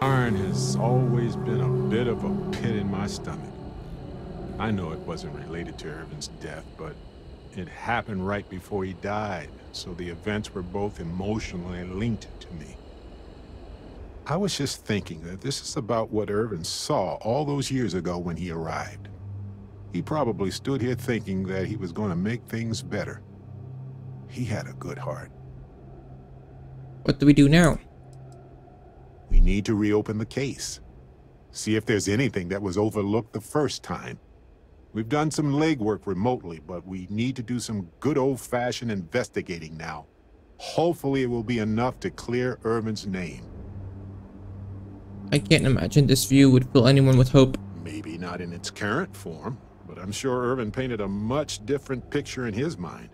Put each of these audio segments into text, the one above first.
Iron has always been a bit of a pit in my stomach. I know it wasn't related to Irvin's death, but it happened right before he died, so the events were both emotionally linked to me. I was just thinking that this is about what Irvin saw all those years ago when he arrived. He probably stood here thinking that he was going to make things better. He had a good heart. What do we do now? We need to reopen the case. See if there's anything that was overlooked the first time. We've done some legwork remotely, but we need to do some good old-fashioned investigating now. Hopefully it will be enough to clear Irvin's name. I can't imagine this view would fill anyone with hope. Maybe not in its current form, but I'm sure Irvin painted a much different picture in his mind.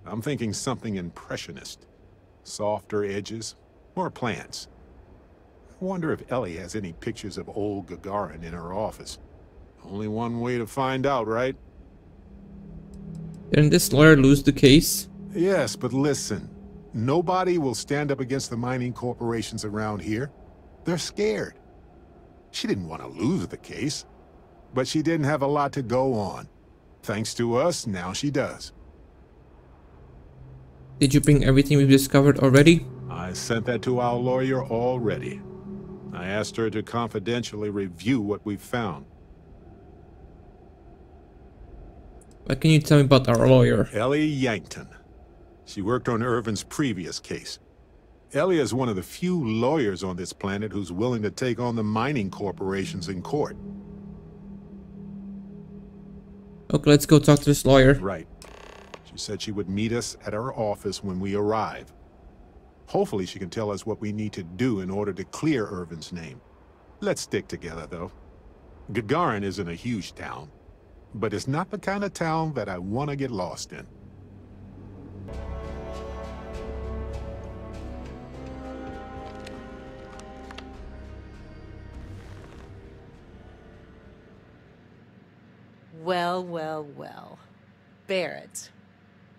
I'm thinking something impressionist. Softer edges, more plants. I wonder if Ellie has any pictures of old Gagarin in her office. Only one way to find out, right? Didn't this lawyer lose the case? Yes, but listen. Nobody will stand up against the mining corporations around here. They're scared. She didn't want to lose the case, but she didn't have a lot to go on. Thanks to us, now she does. Did you bring everything we've discovered already? I sent that to our lawyer already. I asked her to confidentially review what we found. What can you tell me about our lawyer? Ellie Yankton. She worked on Irvin's previous case. Ellie is one of the few lawyers on this planet who's willing to take on the mining corporations in court. Okay, let's go talk to this lawyer. Right. She said she would meet us at our office when we arrive. Hopefully she can tell us what we need to do in order to clear Irvin's name. Let's stick together, though. Gagarin isn't a huge town, but it's not the kind of town that I want to get lost in. Well, well, well. Barrett,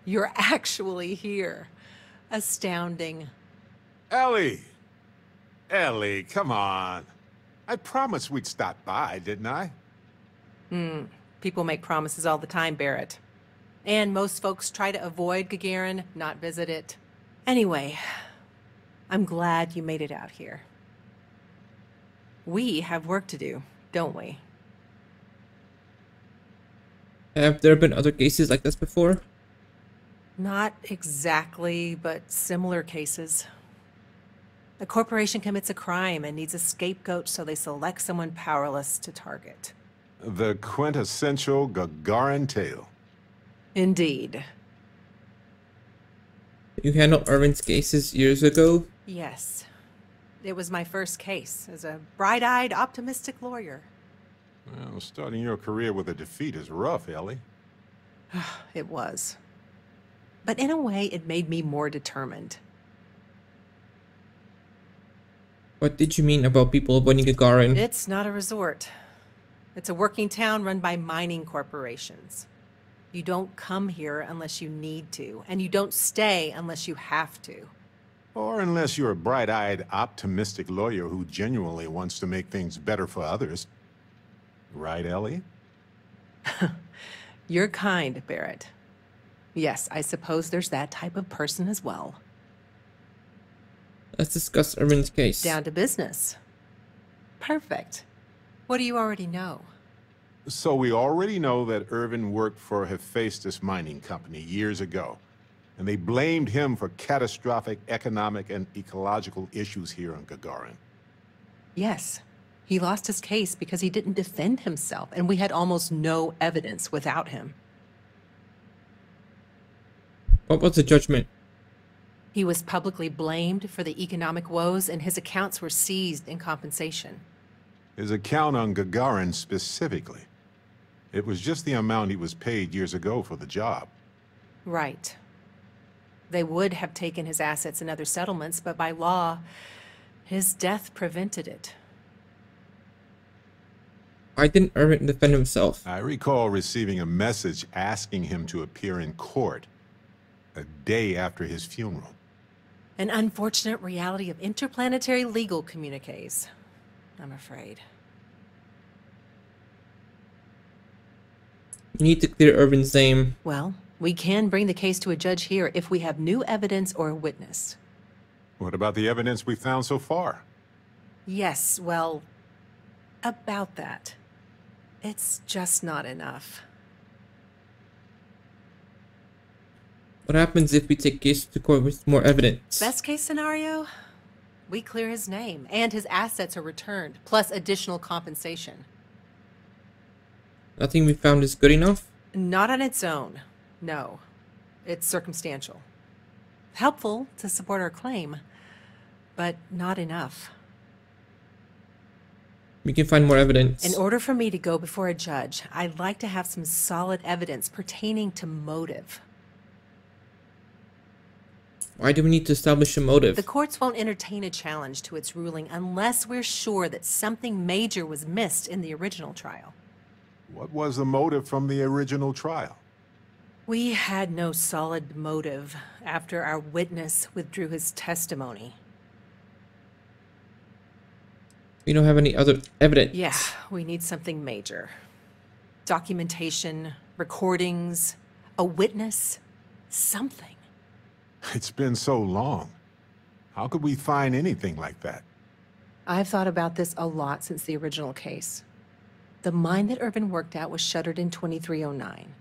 you're actually here. Astounding. Ellie! Ellie, come on. I promised we'd stop by, didn't I? People make promises all the time, Barrett. And most folks try to avoid Gagarin, not visit it. Anyway, I'm glad you made it out here. We have work to do, don't we? Have there been other cases like this before? Not exactly, but similar cases. A corporation commits a crime and needs a scapegoat, so they select someone powerless to target. The quintessential Gagarin tale. Indeed. You handled Irvin's cases years ago? Yes. It was my first case as a bright-eyed, optimistic lawyer. Well, starting your career with a defeat is rough, Ellie. It was. But in a way, it made me more determined. What did you mean about people avoiding Gagarin? It's not a resort. It's a working town run by mining corporations. You don't come here unless you need to, and you don't stay unless you have to. Or unless you're a bright-eyed, optimistic lawyer who genuinely wants to make things better for others. Right, Ellie? You're kind, Barrett. Yes, I suppose there's that type of person as well. Let's discuss Irvin's case. Down to business. Perfect. What do you already know? So we already know that Irvin worked for Hephaestus Mining Company years ago, and they blamed him for catastrophic economic and ecological issues here on Gagarin. Yes. He lost his case because he didn't defend himself, and we had almost no evidence without him. What was the judgment? He was publicly blamed for the economic woes, and his accounts were seized in compensation. His account on Gagarin specifically. It was just the amount he was paid years ago for the job. Right. They would have taken his assets and other settlements, but by law, his death prevented it. Why didn't Irvin defend himself? I recall receiving a message asking him to appear in court a day after his funeral. An unfortunate reality of interplanetary legal communiques. I'm afraid. You need to clear Irvin's name. Well, we can bring the case to a judge here if we have new evidence or a witness. What about the evidence we found so far? Yes, well, about that. It's just not enough. What happens if we take case to court with more evidence? Best case scenario, we clear his name and his assets are returned, plus additional compensation. Nothing we found is good enough? Not on its own, no. It's circumstantial. Helpful to support our claim, but not enough. We can find more evidence. In order for me to go before a judge, I'd like to have some solid evidence pertaining to motive. Why do we need to establish a motive? The courts won't entertain a challenge to its ruling unless we're sure that something major was missed in the original trial. What was the motive from the original trial? We had no solid motive after our witness withdrew his testimony. We don't have any other evidence. Yeah, we need something major. Documentation, recordings, a witness, something. It's been so long. How could we find anything like that? I've thought about this a lot since the original case. The mine that Irvin worked at was shuttered in 2309.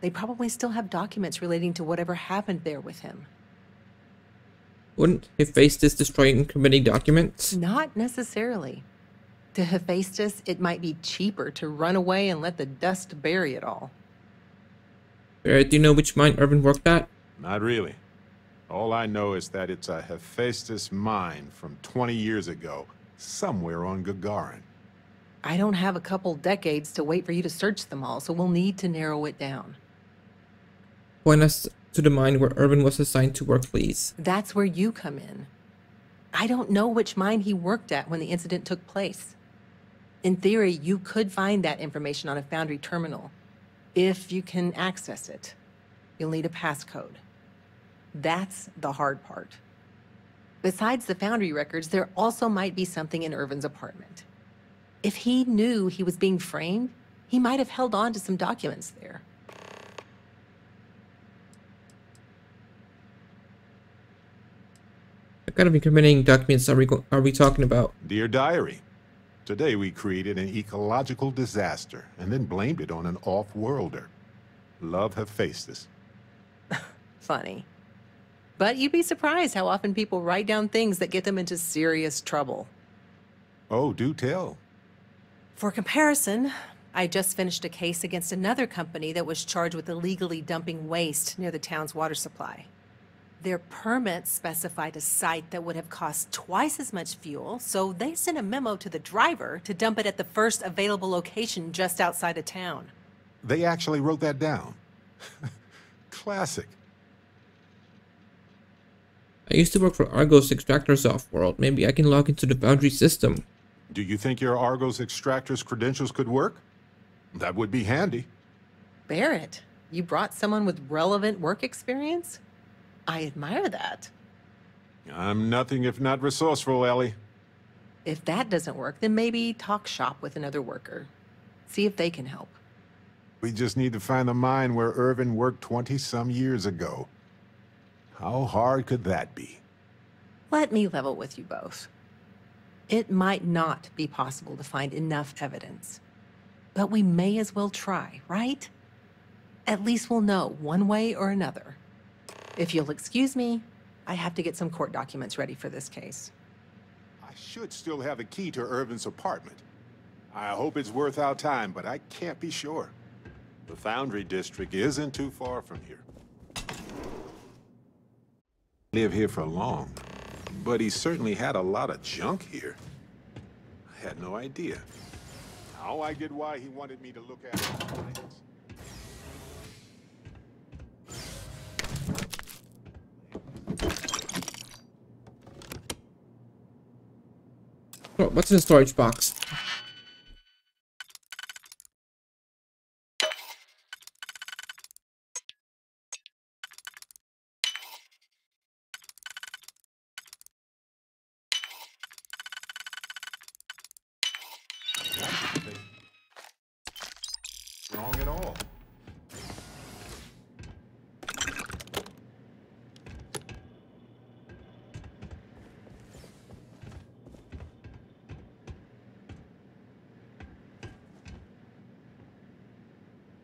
They probably still have documents relating to whatever happened there with him. Wouldn't Hephaestus destroy incriminating documents? Not necessarily. To Hephaestus, it might be cheaper to run away and let the dust bury it all. Barrett, do you know which mine Irvin worked at? Not really. All I know is that it's a Hephaestus mine from 20 years ago, somewhere on Gagarin. I don't have a couple decades to wait for you to search them all, so we'll need to narrow it down. Point us to the mine where Irvin was assigned to work, please. That's where you come in. I don't know which mine he worked at when the incident took place. In theory, you could find that information on a Foundry terminal, if you can access it. You'll need a passcode. That's the hard part. Besides the Foundry records, there also might be something in Irvin's apartment. If he knew he was being framed, he might have held on to some documents there. What kind of incriminating documents are we talking about? Dear Diary, today we created an ecological disaster and then blamed it on an off-worlder. Love Hephaestus. Funny. But you'd be surprised how often people write down things that get them into serious trouble. Oh, do tell. For comparison, I just finished a case against another company that was charged with illegally dumping waste near the town's water supply. Their permits specified a site that would have cost twice as much fuel, so they sent a memo to the driver to dump it at the first available location just outside of town. They actually wrote that down. Classic. I used to work for Argos Extractors off-world. Maybe I can log into the Foundry system. Do you think your Argos extractor's credentials could work? That would be handy. Barrett, you brought someone with relevant work experience? I admire that. I'm nothing if not resourceful, Ellie. If that doesn't work, then maybe talk shop with another worker. See if they can help. We just need to find the mine where Irvin worked 20-some years ago. How hard could that be? Let me level with you both. It might not be possible to find enough evidence. But we may as well try, right? At least we'll know one way or another. If you'll excuse me, I have to get some court documents ready for this case. I should still have a key to Irvin's apartment. I hope it's worth our time, but I can't be sure. The Foundry District isn't too far from here. Live here for long, but he certainly had a lot of junk here. I had no idea. Now I get why he wanted me to look at his clients. Oh, what's in the storage box? hall.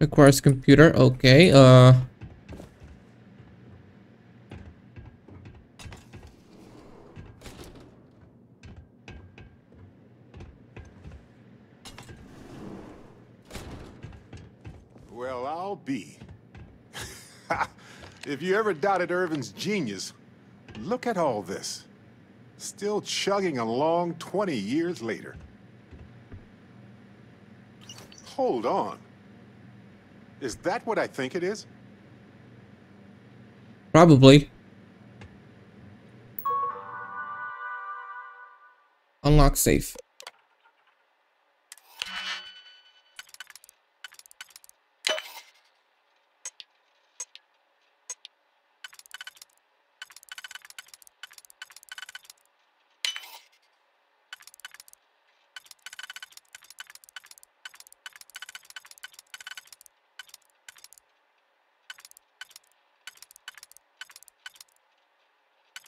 Requires computer. Okay. Well, I'll be. If you ever doubted Irvin's genius, look at all this. Still chugging along 20 years later. Hold on. Is that what I think it is? Probably. Unlock safe.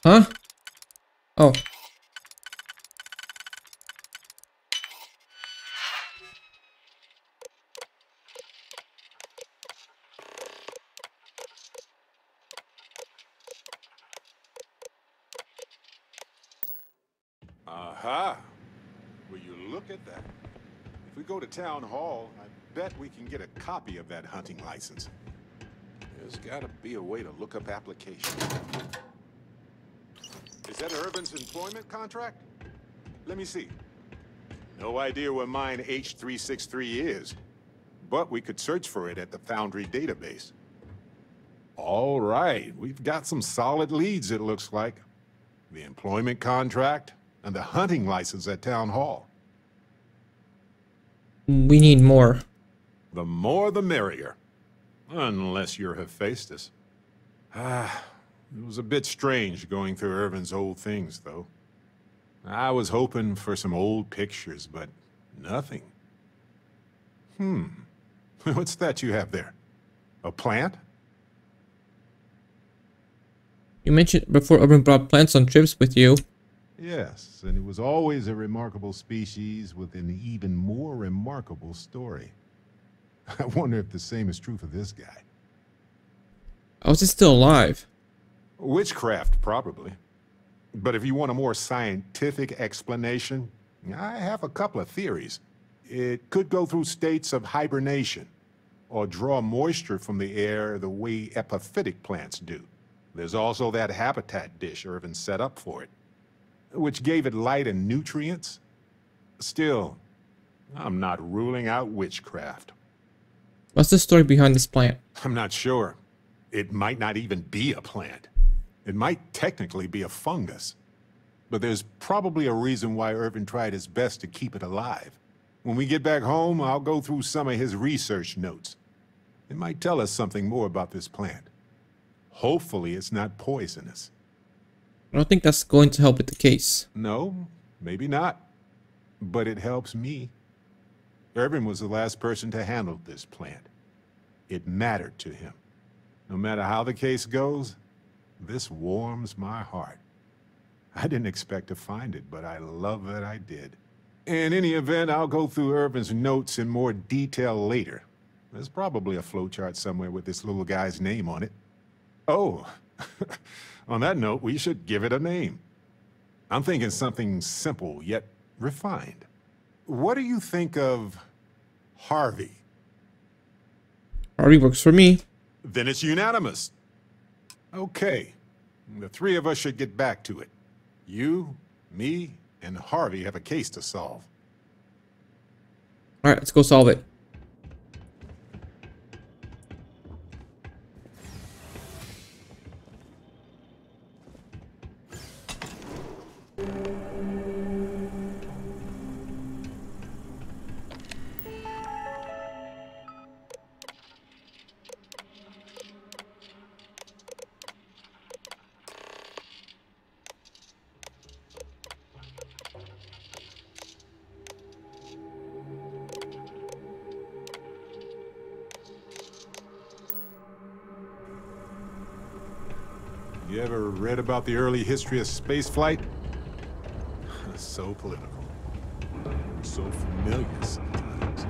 Huh? Oh. Aha! Will you look at that? If we go to town hall, I bet we can get a copy of that hunting license. There's gotta be a way to look up applications. Is that Irvin's employment contract? Let me see. No idea where mine H363 is, but we could search for it at the Foundry database. All right, we've got some solid leads, it looks like. The employment contract and the hunting license at Town Hall. We need more. The more the merrier. Unless you're Hephaestus. It was a bit strange going through Irvin's old things, though. I was hoping for some old pictures, but nothing. What's that you have there? A plant? You mentioned before Urban brought plants on trips with you. Yes, and it was always a remarkable species with an even more remarkable story. I wonder if the same is true for this guy. How is it still alive? Witchcraft, probably. But if you want a more scientific explanation, I have a couple of theories. It could go through states of hibernation, or draw moisture from the air the way epiphytic plants do. There's also that habitat dish Irvin set up for it, which gave it light and nutrients. Still, I'm not ruling out witchcraft. What's the story behind this plant? I'm not sure. It might not even be a plant. It might technically be a fungus. But there's probably a reason why Irvin tried his best to keep it alive. When we get back home, I'll go through some of his research notes. It might tell us something more about this plant. Hopefully it's not poisonous. I don't think that's going to help with the case. No, maybe not. But it helps me. Irvin was the last person to handle this plant. It mattered to him. No matter how the case goes, this warms my heart. I didn't expect to find it, but I love that I did. In any event, I'll go through Irvin's notes in more detail later. There's probably a flowchart somewhere with this little guy's name on it. Oh, on that note, we should give it a name. I'm thinking something simple, yet refined. What do you think of Harvey? Harvey works for me. Then it's unanimous. Okay, the three of us should get back to it. You, me, and Harvey have a case to solve. Alright, let's go solve it. You ever read about the early history of spaceflight? So political. So familiar sometimes.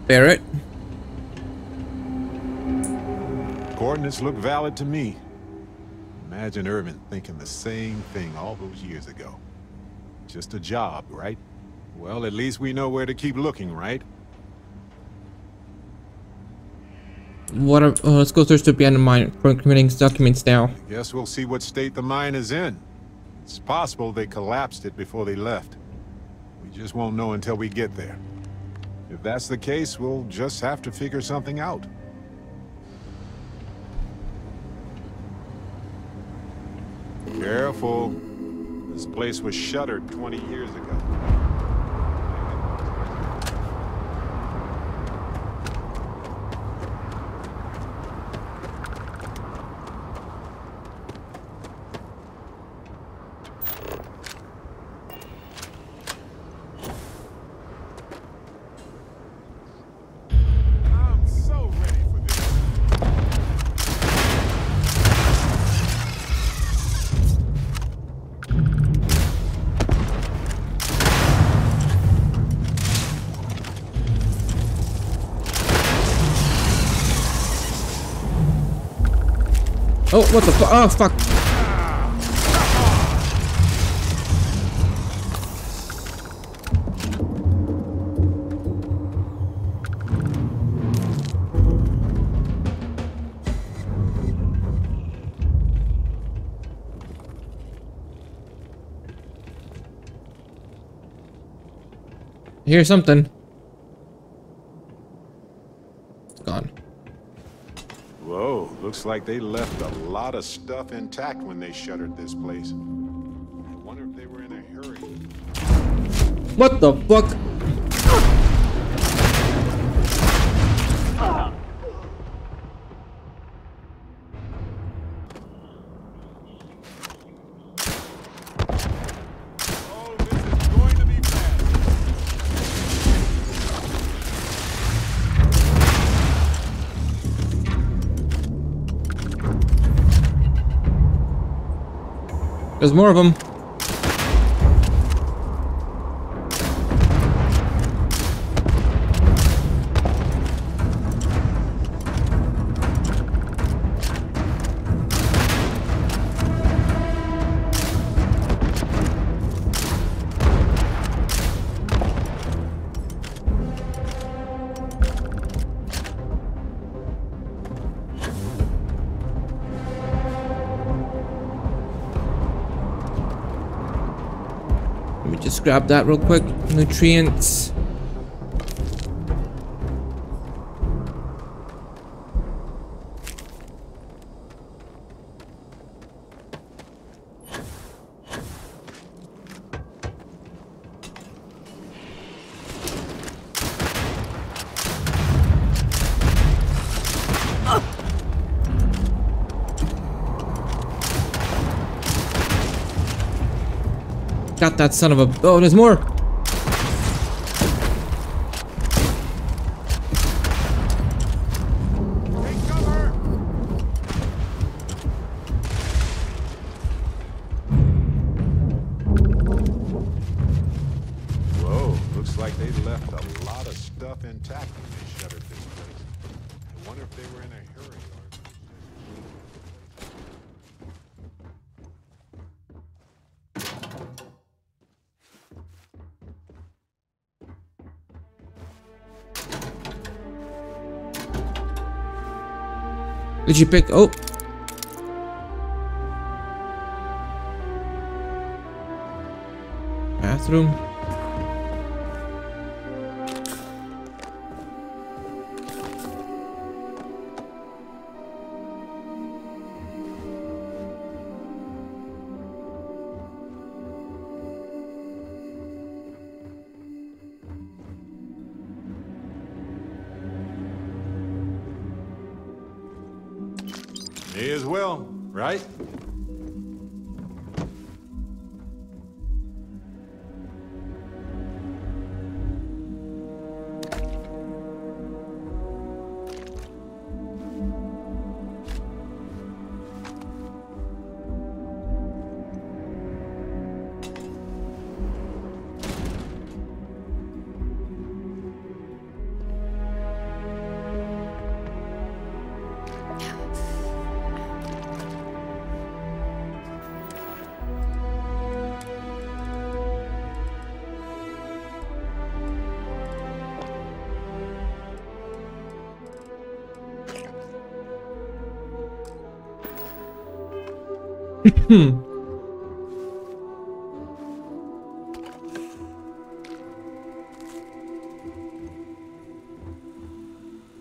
Barrett. Coordinates look valid to me. Imagine Irvin thinking the same thing all those years ago. Just a job, right? Well, at least we know where to keep looking, right? What are, let's go search the abandoned mine for committing documents now. I guess we'll see what state the mine is in. It's possible they collapsed it before they left. We just won't know until we get there. If that's the case, we'll just have to figure something out. Careful. This place was shuttered 20 years ago. I'm so ready for this. Oh, what the fuck? Oh, fuck. Here's something. It's gone. Whoa, looks like they left a lot of stuff intact when they shuttered this place. I wonder if they were in a hurry. What the fuck? Oh, this is going to be bad. There's more of them. Let me just grab that real quick. Nutrients. Got that son of a... Oh, there's more! Take cover! Whoa, looks like they left a lot of stuff intact when they shuttered this place. I wonder if they were in a hurry or... Did you pick? Oh. Bathroom. May as well, right?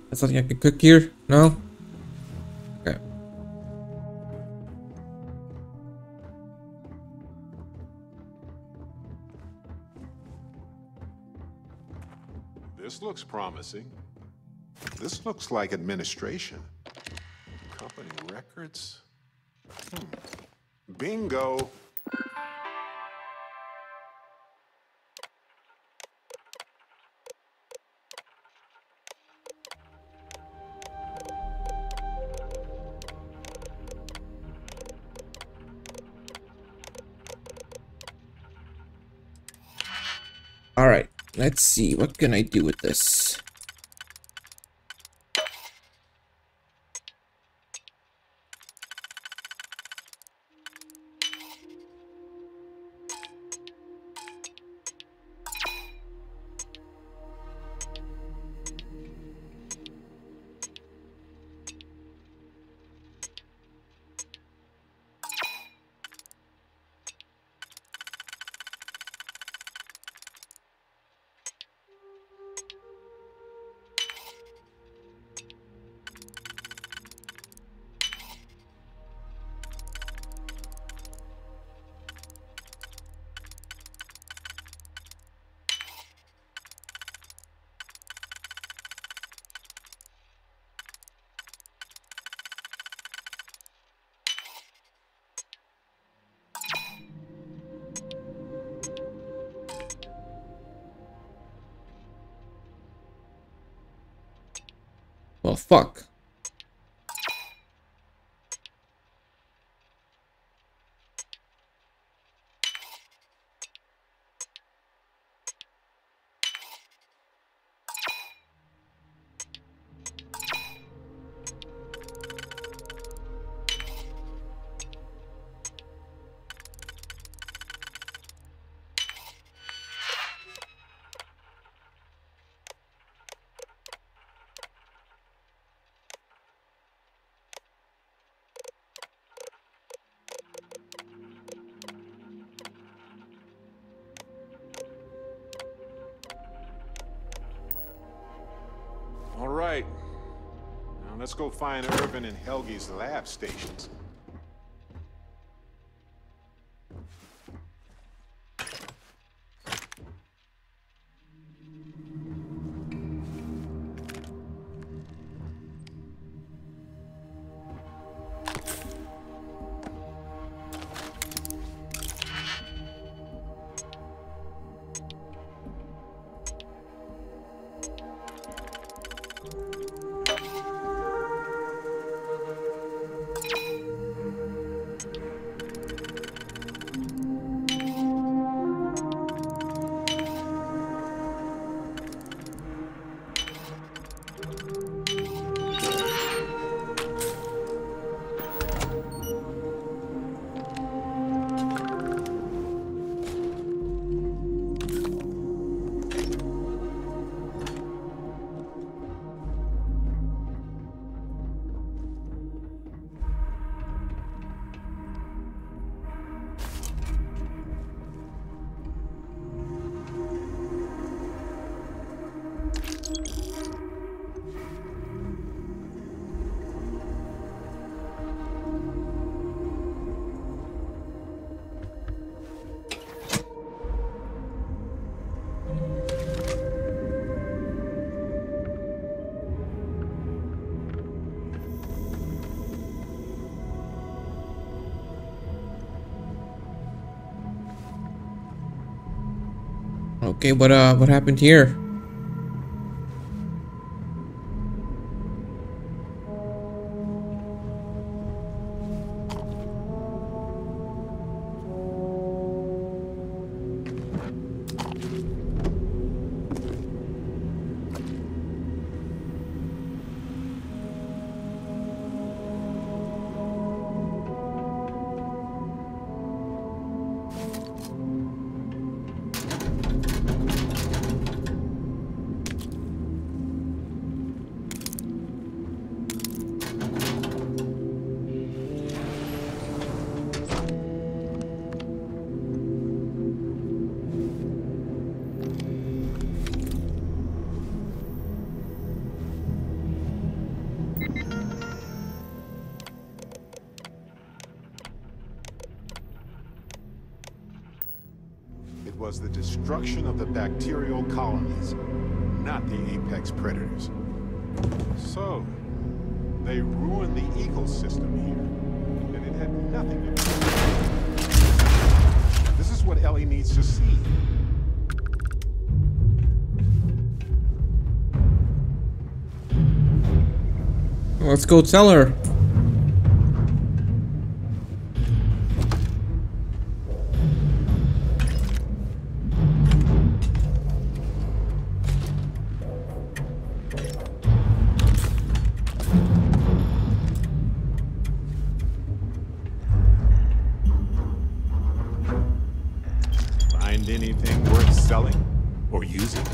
That's something I can cook here? No? Okay. This looks promising. This looks like administration. Company records. Bingo. Alright, let's see. What can I do with this? Well, fuck. All right. Now let's go find Irvin and Helgi's lab stations. Okay, what happened here? It was the destruction of the bacterial colonies, not the apex predators. So, they ruined the ecosystem here, and it had nothing to do with it. This is what Ellie needs to see. Let's go tell her. Find anything worth selling or using?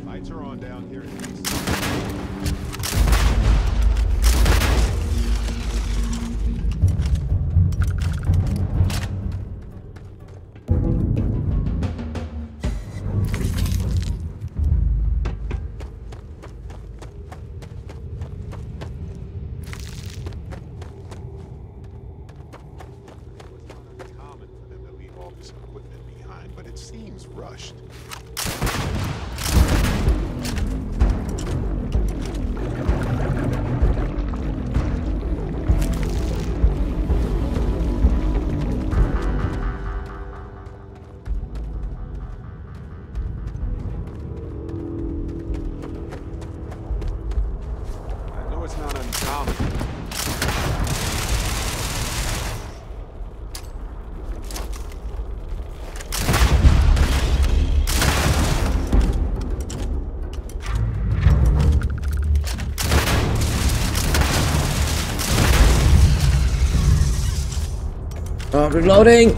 Lights are on down here. Common for them to leave all this equipment behind, but it seems rushed. I know it's not uncommon. Reloading.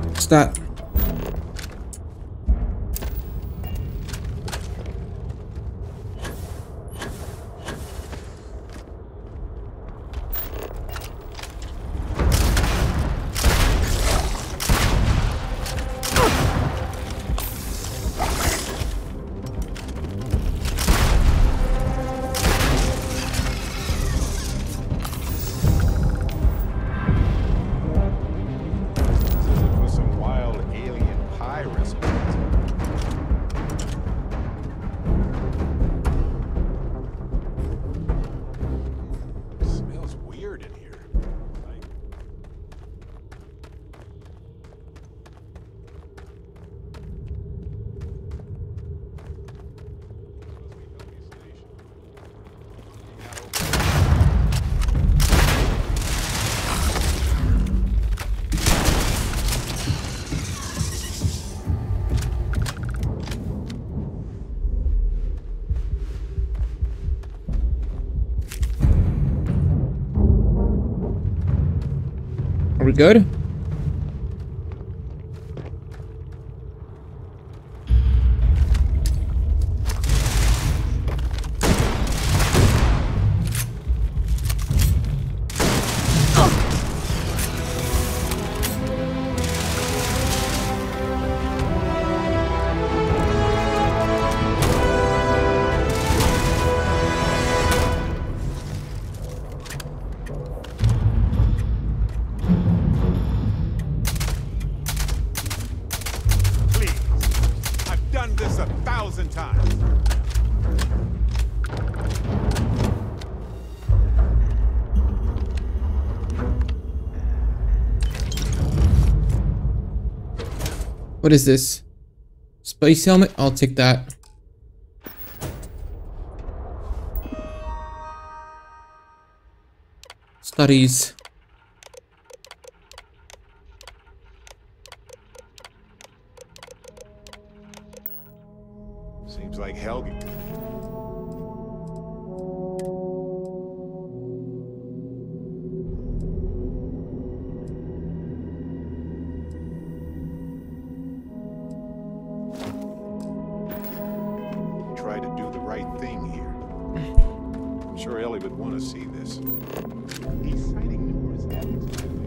What's that? For some wild good? This 1,000 times. What is this? Space helmet? I'll take that. Studies. Seems like Helgi. Try to do the right thing here. I'm sure Ellie would want to see this. He's citing numerous ethics violations.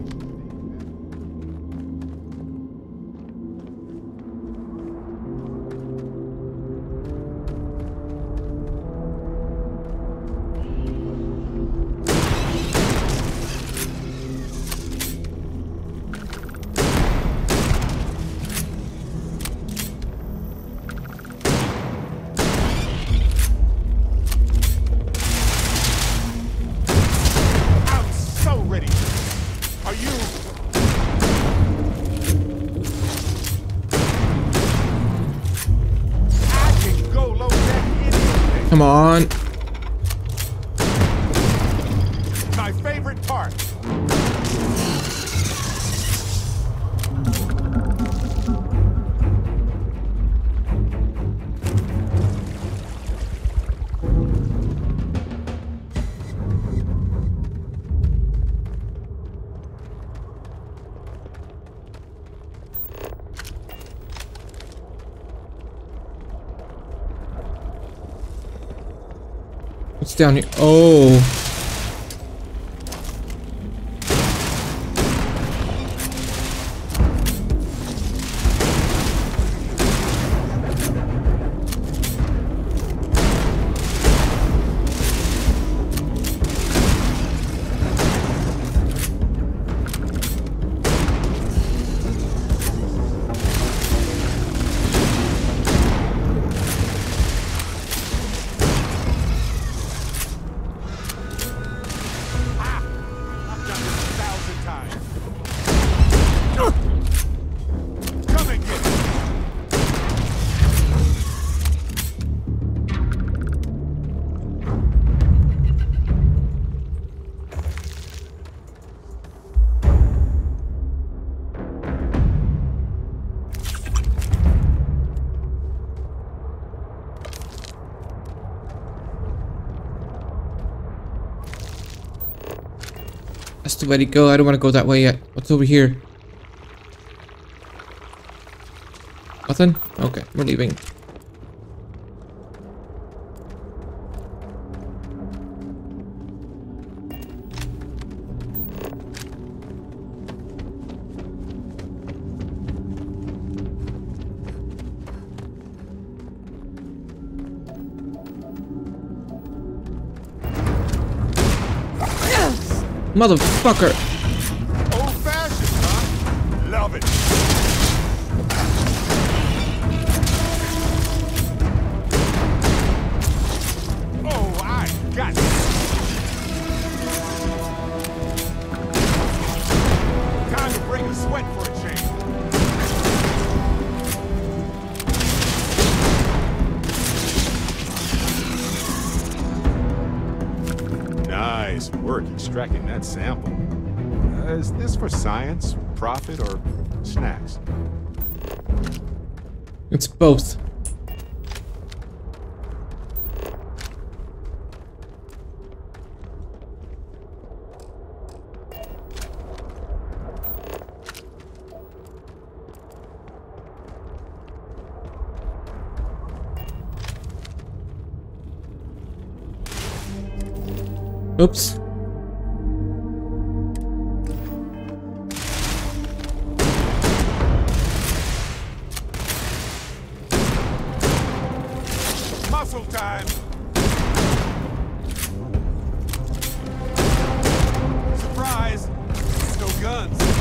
Come on. My favorite part. What's down here? Oh. That's the way to go. I don't want to go that way yet. What's over here? Nothing? Okay, we're leaving. Motherfucker! Old-fashioned, huh? Love it. Oh, I got it. Time to bring a sweat for a change. Nice work extracting that sample. Is this for science, profit, or snacks? It's both. Oops. Muscle time! Surprise! No guns.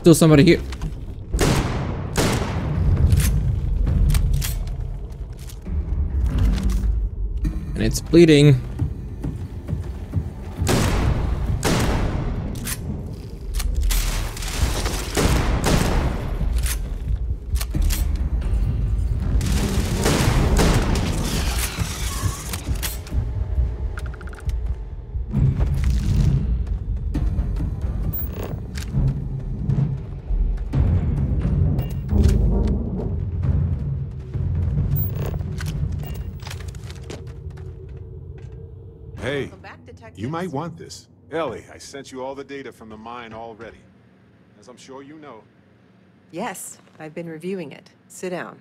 Still somebody here. And it's bleeding. Hey, Welcome back, detectives. you might want this. Ellie, I sent you all the data from the mine already. As I'm sure you know. Yes, I've been reviewing it. Sit down.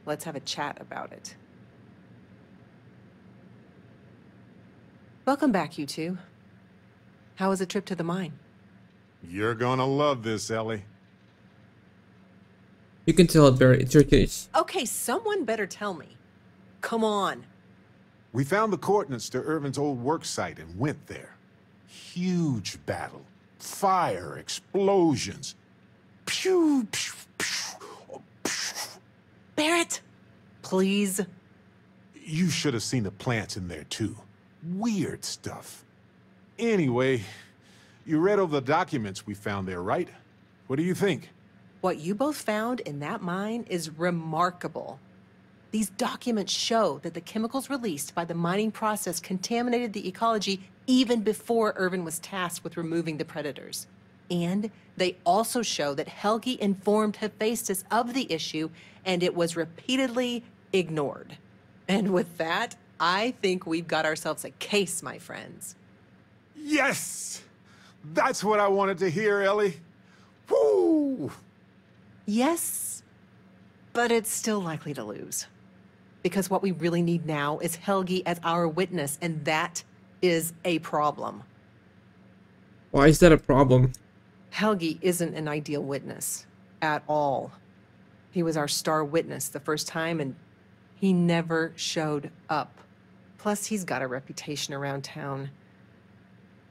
Let's have a chat about it. Welcome back, you two. How was the trip to the mine? You're gonna love this, Ellie. You can tell it, Barry. It's your case. Okay, someone better tell me. Come on. We found the coordinates to Irvin's old work site and went there. Huge battle. Fire, explosions. Pew, pew, pew, pew. Barrett, please. You should have seen the plants in there, too. Weird stuff. Anyway, you read over the documents we found there, right? What do you think? What you both found in that mine is remarkable. These documents show that the chemicals released by the mining process contaminated the ecology even before Irvin was tasked with removing the predators. And they also show that Helgi informed Hephaestus of the issue, and it was repeatedly ignored. And with that, I think we've got ourselves a case, my friends. Yes! That's what I wanted to hear, Ellie. Woo! Yes, but it's still likely to lose. Because what we really need now is Helgi as our witness, and that is a problem. Why is that a problem? Helgi isn't an ideal witness at all. He was our star witness the first time, and he never showed up. Plus, he's got a reputation around town.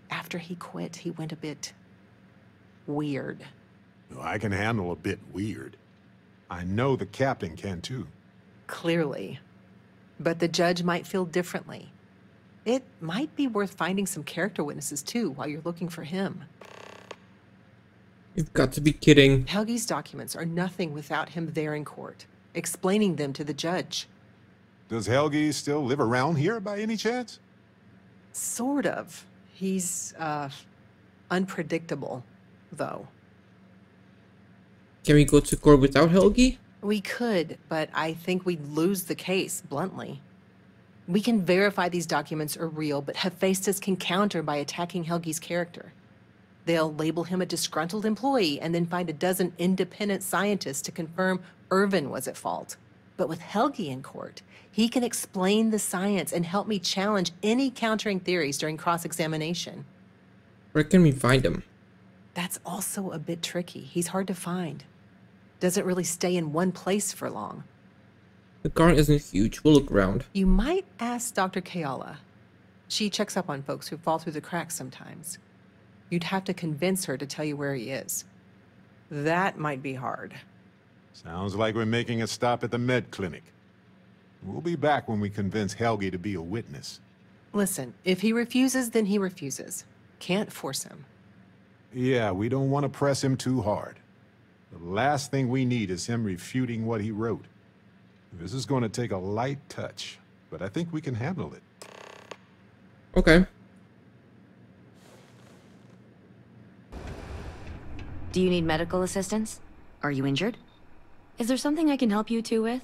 After he quit, he went a bit weird. I can handle a bit weird. I know the captain can, too. Clearly. But the judge might feel differently. It might be worth finding some character witnesses, too, while you're looking for him. You've got to be kidding. Helgi's documents are nothing without him there in court, explaining them to the judge. Does Helgi still live around here by any chance? Sort of. He's, unpredictable, though. Can we go to court without Helgi? We could, but I think we'd lose the case, bluntly. We can verify these documents are real, but Hephaestus can counter by attacking Helgi's character. They'll label him a disgruntled employee and then find a dozen independent scientists to confirm Irvin was at fault. But with Helgi in court, he can explain the science and help me challenge any countering theories during cross-examination. Where can we find him? That's also a bit tricky. He's hard to find. Doesn't really stay in one place for long. The garden isn't huge. We'll look around. You might ask Dr. Kayala. She checks up on folks who fall through the cracks sometimes. You'd have to convince her to tell you where he is. That might be hard. Sounds like we're making a stop at the med clinic. We'll be back when we convince Helgi to be a witness. Listen, if he refuses, then he refuses. Can't force him. Yeah, we don't want to press him too hard. The last thing we need is him refuting what he wrote. This is going to take a light touch, but I think we can handle it. Okay. Do you need medical assistance? Are you injured? Is there something I can help you two with?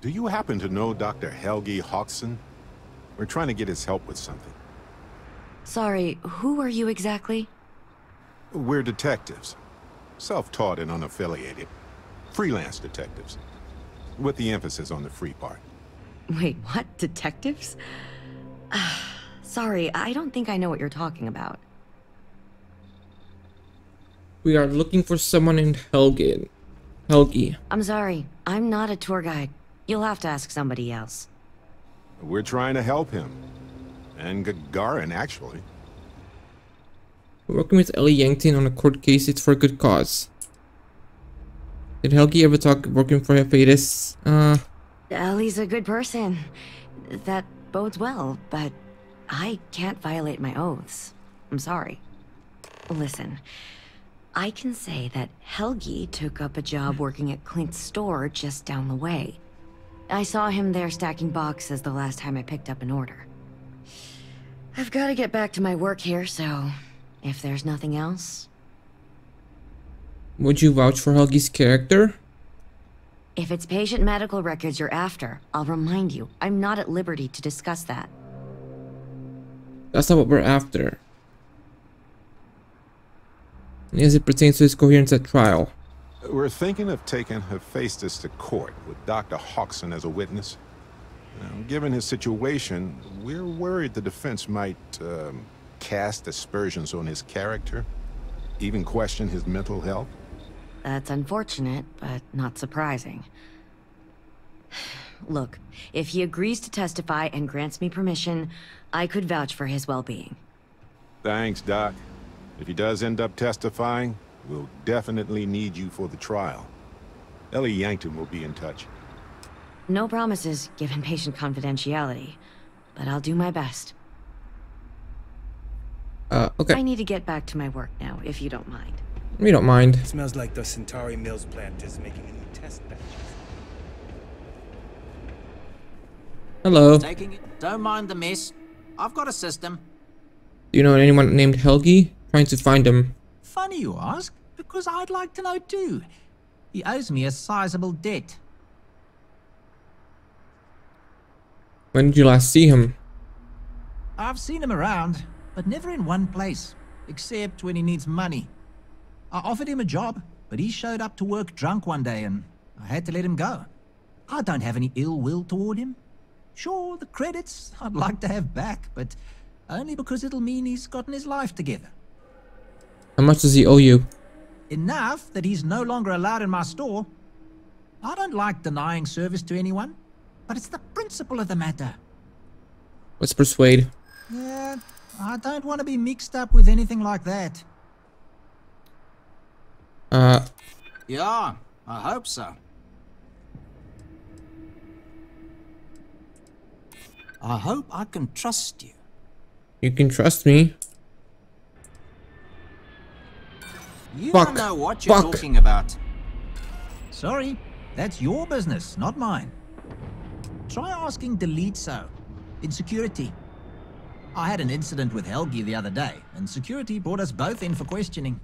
Do you happen to know Dr. Helgi Hodgson? We're trying to get his help with something. Sorry, who are you exactly? We're detectives. Self-taught and unaffiliated. Freelance detectives. With the emphasis on the free part. Wait, what? Detectives? Sorry, I don't think I know what you're talking about. We are looking for someone named Helgi. I'm sorry, I'm not a tour guide. You'll have to ask somebody else. We're trying to help him. And Gagarin, actually. We're working with Ellie Yankton on a court case. It's for a good cause. Did Helgi ever talk working for Hephaestus? Ellie's a good person. That bodes well, but I can't violate my oaths. I'm sorry. Listen, I can say that Helgi took up a job working at Clint's store just down the way. I saw him there stacking boxes the last time I picked up an order. I've got to get back to my work here, so if there's nothing else... Would you vouch for Helgi's character? If it's patient medical records you're after, I'll remind you, I'm not at liberty to discuss that. That's not what we're after. As it pertains to his coherence at trial. We're thinking of taking Hephaestus to court with Dr. Hodgson as a witness. Now, given his situation, we're worried the defense might cast aspersions on his character, even question his mental health. That's unfortunate, but not surprising. Look, if he agrees to testify and grants me permission, I could vouch for his well-being. Thanks, Doc. If he does end up testifying, we'll definitely need you for the trial. Ellie Yankton will be in touch. No promises, given patient confidentiality, but I'll do my best. Okay. I need to get back to my work now, if you don't mind. We don't mind. It smells like the Centauri Mills plant is making a new test batch. Hello. Taking it. Don't mind the mess. I've got a system. Do you know anyone named Helgi? Trying to find him. Funny you ask, because I'd like to know too. He owes me a sizable debt. When did you last see him? I've seen him around, but never in one place, except when he needs money. I offered him a job, but he showed up to work drunk one day and I had to let him go. I don't have any ill will toward him. Sure, the credits I'd like to have back, but only because it'll mean he's gotten his life together. How much does he owe you? Enough that he's no longer allowed in my store. I don't like denying service to anyone, but it's the principle of the matter. Let's persuade. Yeah, I don't want to be mixed up with anything like that. Yeah, I hope so. I hope I can trust you. You can trust me. You Fuck. don't know what you're Fuck. talking about. Sorry, that's your business, not mine. Try asking Delitso in security. I had an incident with Helgi the other day, and security brought us both in for questioning.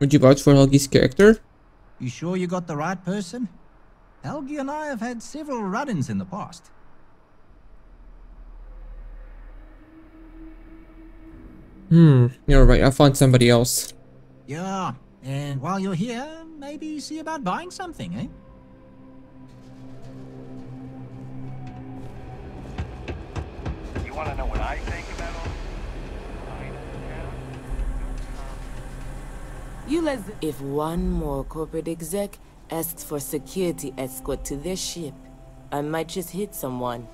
Would you vouch for Helgi's character? You sure you got the right person? Helgi and I have had several run-ins in the past. You're right. I'll find somebody else. Yeah, and while you're here, maybe see about buying something, eh? You want to know what I think about all If one more corporate exec asks for security escort to their ship, I might just hit someone.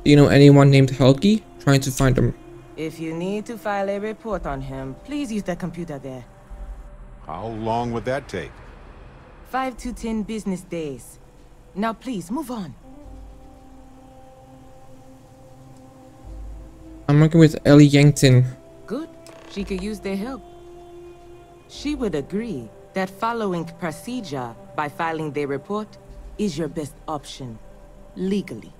Do you know anyone named Helgi? Trying to find him. If you need to file a report on him, please use the computer there. How long would that take? 5 to 10 business days. Now please, move on. I'm working with Ellie Yankton. Good. She could use their help. She would agree that following procedure by filing their report is your best option, legally.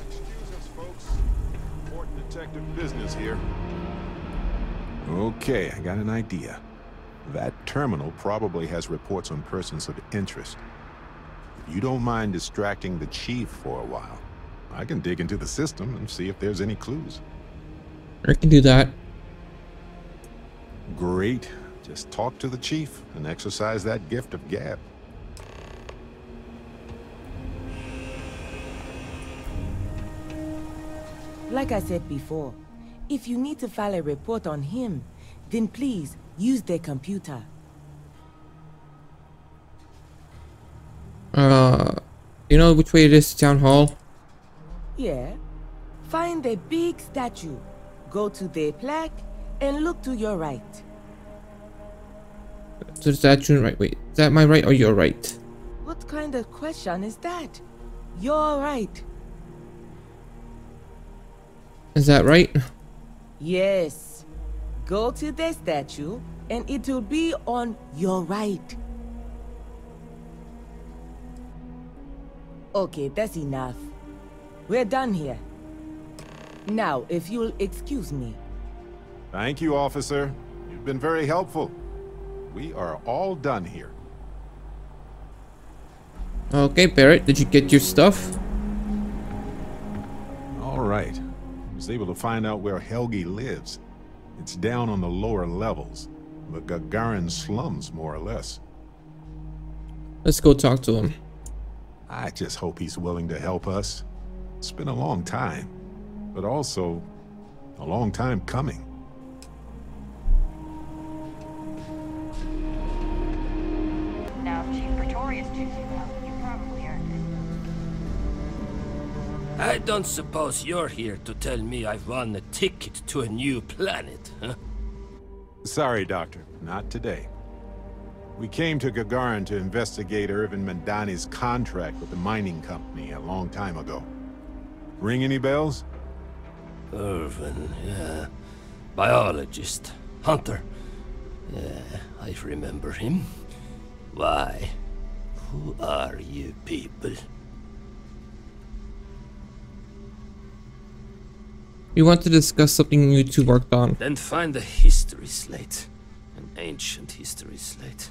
Excuse us, folks. Important detective business here. Okay, I got an idea. That terminal probably has reports on persons of interest. If you don't mind distracting the chief for a while, I can dig into the system and see if there's any clues. I can do that. Great. Just talk to the chief and exercise that gift of gab. Like I said before, if you need to file a report on him, then please use the computer. You know which way it is to town hall? Yeah. Find the big statue. Go to the plaque and look to your right. To the statue, right? Wait, is that my right or your right? What kind of question is that? You're right. Is that right? Yes. Go to the statue and it will be on your right. Okay, that's enough. We're done here. Now, if you'll excuse me. Thank you, officer. You've been very helpful. We are all done here. Okay, Barrett, did you get your stuff? All right. I was able to find out where Helgi lives. It's down on the lower levels. The Gagarin slums, more or less. Let's go talk to him. I just hope he's willing to help us. It's been a long time, but also a long time coming. Now, Chief Pretorius choose you out. You probably earned it. I don't suppose you're here to tell me I've won a ticket to a new planet, huh? Sorry, Doctor. Not today. We came to Gagarin to investigate Irvin Mandani's contract with the mining company a long time ago. Ring any bells? Irvin, yeah. Biologist. Hunter. Yeah, I remember him. Why? Who are you people? We want to discuss something you two worked on. Then find a history slate. An ancient history slate.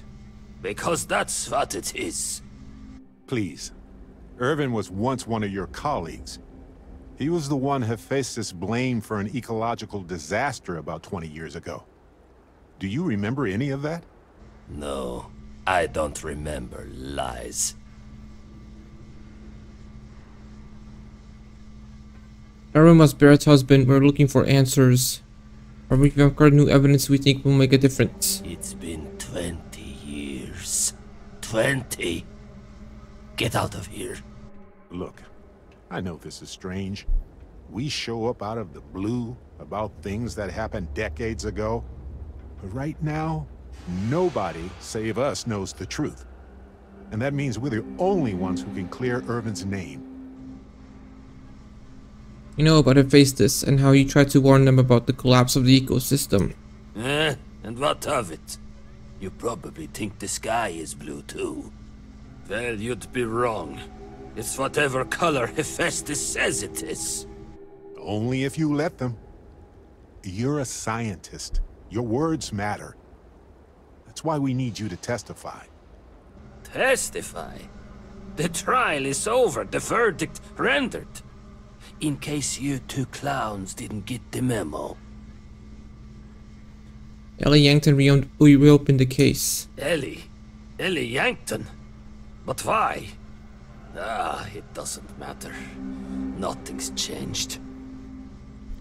Because that's what it is. Please. Irvin was once one of your colleagues. He was the one Hephaestus blamed for an ecological disaster about 20 years ago. Do you remember any of that? No, I don't remember lies. Aaron was Barrett's husband. We're looking for answers. Or we've uncovered new evidence we think will make a difference. It's been 20 years. 20? Get out of here. Look, I know this is strange. We show up out of the blue about things that happened decades ago. But right now, nobody save us knows the truth. And that means we're the only ones who can clear Irvin's name. You know about Hephaestus and how you tried to warn them about the collapse of the ecosystem. And what of it? You probably think the sky is blue too. Well, you'd be wrong. It's whatever color Hephaestus says it is. Only if you let them. You're a scientist. Your words matter. That's why we need you to testify. Testify? The trial is over, the verdict rendered. In case you two clowns didn't get the memo. Ellie Yankton reopened the case. Ellie Yankton? But why? It doesn't matter. Nothing's changed.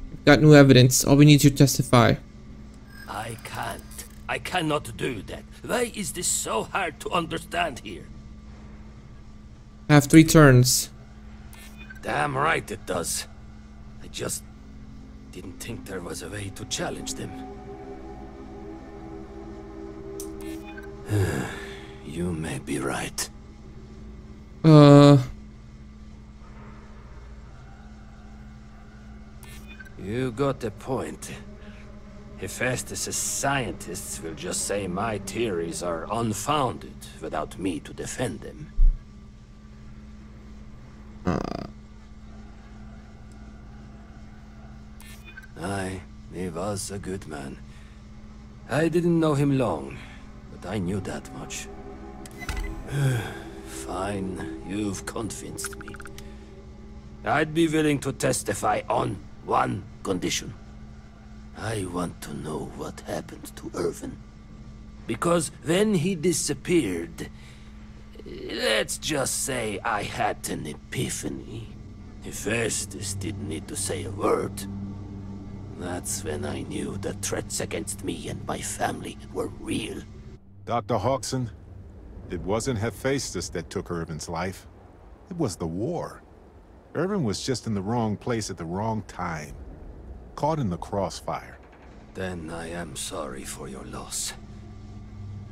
We've got new evidence. All we need is you to testify. I can't. I cannot do that. Why is this so hard to understand here? I have 3 turns. Damn right it does. I just didn't think there was a way to challenge them. You may be right. You got a point. Hephaestus' scientists will just say my theories are unfounded without me to defend them. Aye, he was a good man. I didn't know him long, but I knew that much. Fine, you've convinced me. I'd be willing to testify on one condition. I want to know what happened to Irvin. Because when he disappeared, let's just say I had an epiphany. Hephaestus didn't need to say a word. That's when I knew the threats against me and my family were real. Dr. Hodgson, it wasn't Hephaestus that took Irvin's life. It was the war. Irvin was just in the wrong place at the wrong time. Caught in the crossfire. Then I am sorry for your loss.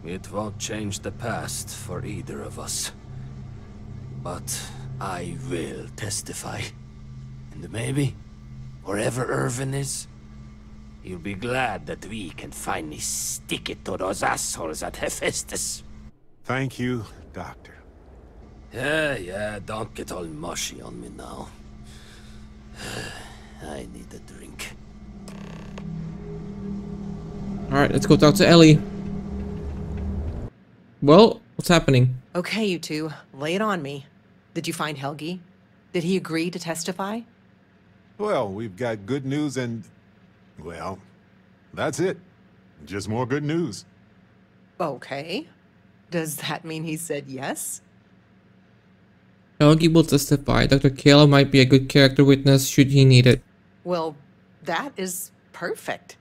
It won't change the past for either of us. But I will testify. And maybe, wherever Irvin is, he'll be glad that we can finally stick it to those assholes at Hephaestus. Thank you, Doctor. Yeah, don't get all mushy on me now. I need a drink. Alright, let's go talk to Ellie. Well, what's happening? Okay, you two, lay it on me. Did you find Helgi? Did he agree to testify? Well, we've got good news and... well, that's it. Just more good news. Okay. Does that mean he said yes? Helgi will testify. Dr. Kayla might be a good character witness should he need it. Well, that is perfect.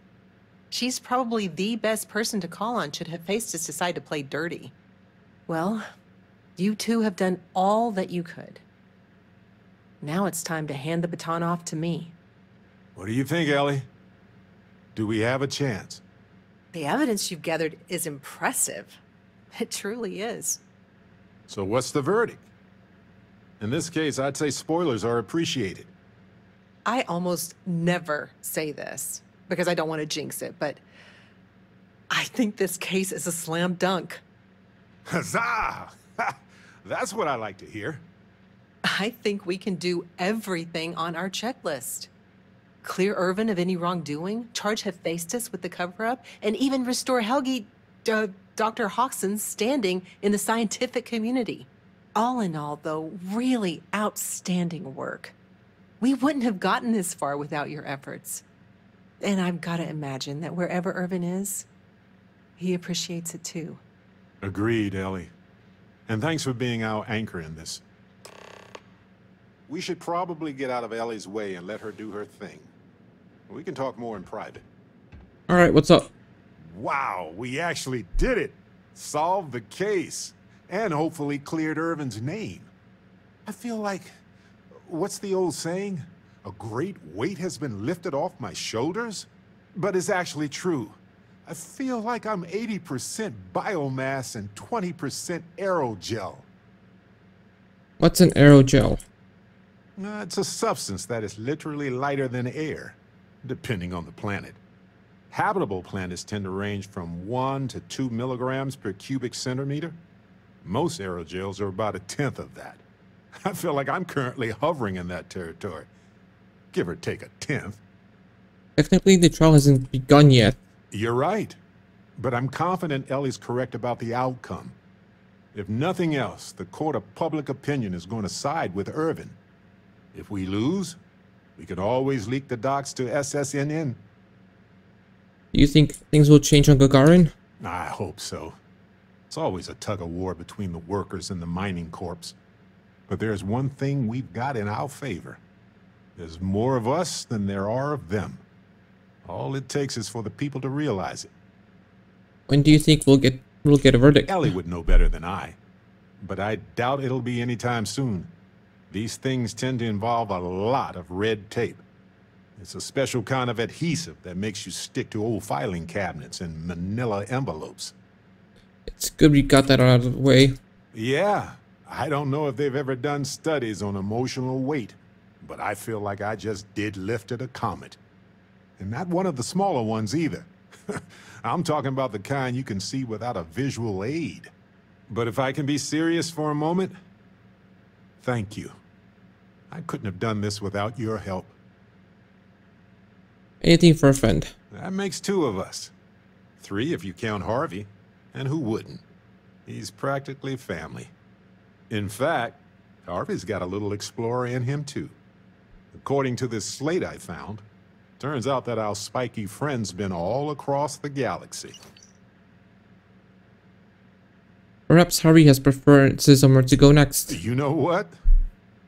She's probably the best person to call on should Hephaestus decide to play dirty. Well, you two have done all that you could. Now it's time to hand the baton off to me. What do you think, Ellie? Do we have a chance? The evidence you've gathered is impressive. It truly is. So what's the verdict? In this case, I'd say spoilers are appreciated. I almost never say this because I don't want to jinx it, but I think this case is a slam dunk. Huzzah! That's what I like to hear. I think we can do everything on our checklist. Clear Irvin of any wrongdoing, charge Hephaestus with the cover-up, and even restore Helgi, Dr. Hodgson's standing in the scientific community. All in all, though, really outstanding work. We wouldn't have gotten this far without your efforts. And I've got to imagine that wherever Irvin is, he appreciates it too. Agreed, Ellie. And thanks for being our anchor in this. We should probably get out of Ellie's way and let her do her thing. We can talk more in private. Alright, what's up? Wow, we actually did it! Solved the case. And hopefully cleared Irvin's name. I feel like... what's the old saying? A great weight has been lifted off my shoulders? But it's actually true. I feel like I'm 80% biomass and 20% aerogel. What's an aerogel? It's a substance that is literally lighter than air, depending on the planet. Habitable planets tend to range from 1 to 2 milligrams per cubic centimeter. Most aerogels are about 1/10 of that. I feel like I'm currently hovering in that territory. Give or take 1/10. Technically, the trial hasn't begun yet. You're right. But I'm confident Ellie's correct about the outcome. If nothing else, the court of public opinion is going to side with Irvin. If we lose, we could always leak the docs to SSNN. Do you think things will change on Gagarin? I hope so. It's always a tug-of-war between the workers and the mining corps. But there's one thing we've got in our favor. There's more of us than there are of them. All it takes is for the people to realize it. When do you think we'll get a verdict? Ellie would know better than I. But I doubt it'll be anytime soon. These things tend to involve a lot of red tape. It's a special kind of adhesive that makes you stick to old filing cabinets and manila envelopes. It's good we got that out of the way. Yeah, I don't know if they've ever done studies on emotional weight, but I feel like I just did lifted a comet. And not one of the smaller ones either. I'm talking about the kind you can see without a visual aid. But if I can be serious for a moment, thank you. I couldn't have done this without your help. Anything for a friend. That makes 2 of us. 3 if you count Harvey. And who wouldn't? He's practically family. In fact, Harvey's got a little explorer in him too. According to this slate I found, turns out that our spiky friend's been all across the galaxy. Perhaps Harvey has preferences on where to go next. You know what?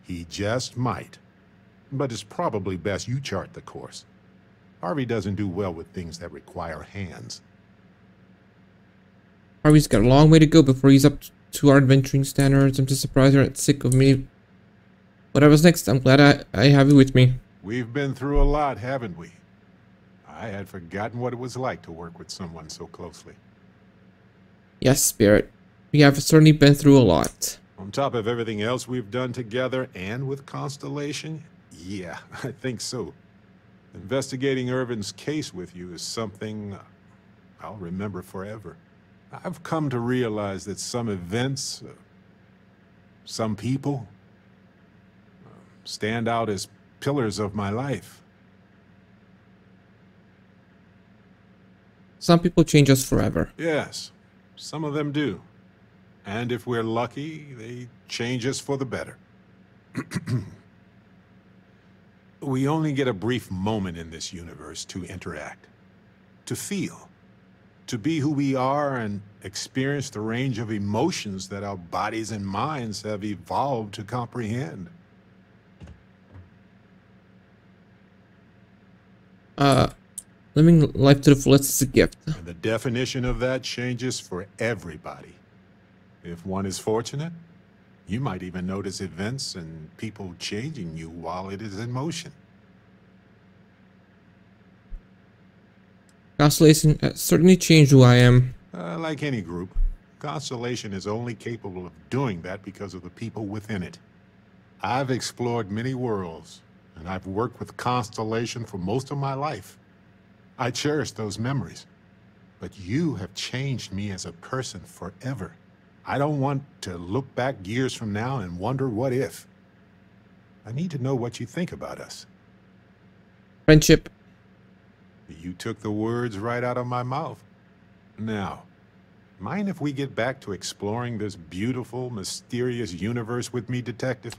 He just might. But it's probably best you chart the course. Harvey doesn't do well with things that require hands. Harvey's got a long way to go before he's up to our adventuring standards. I'm just surprised you're not sick of me. Whatever's next, I'm glad I have you with me. We've been through a lot, haven't we? I had forgotten what it was like to work with someone so closely. Yes, Spirit. We have certainly been through a lot. On top of everything else we've done together and with Constellation, yeah, I think so. Investigating Irvin's case with you is something I'll remember forever. I've come to realize that some events, some people, stand out as pillars of my life. Some people change us forever. Yes, some of them do. And if we're lucky, they change us for the better. We only get a brief moment in this universe to interact, to feel, to be who we are and experience the range of emotions that our bodies and minds have evolved to comprehend. Living life to the fullest is a gift. And the definition of that changes for everybody. If one is fortunate, you might even notice events and people changing you while it is in motion. Constellation has certainly changed who I am. Like any group, Constellation is only capable of doing that because of the people within it. I've explored many worlds, and I've worked with Constellation for most of my life. I cherish those memories. But you have changed me as a person forever. I don't want to look back years from now and wonder what if. I need to know what you think about us. Friendship. You took the words right out of my mouth. Now, mind if we get back to exploring this beautiful, mysterious universe with me, Detective?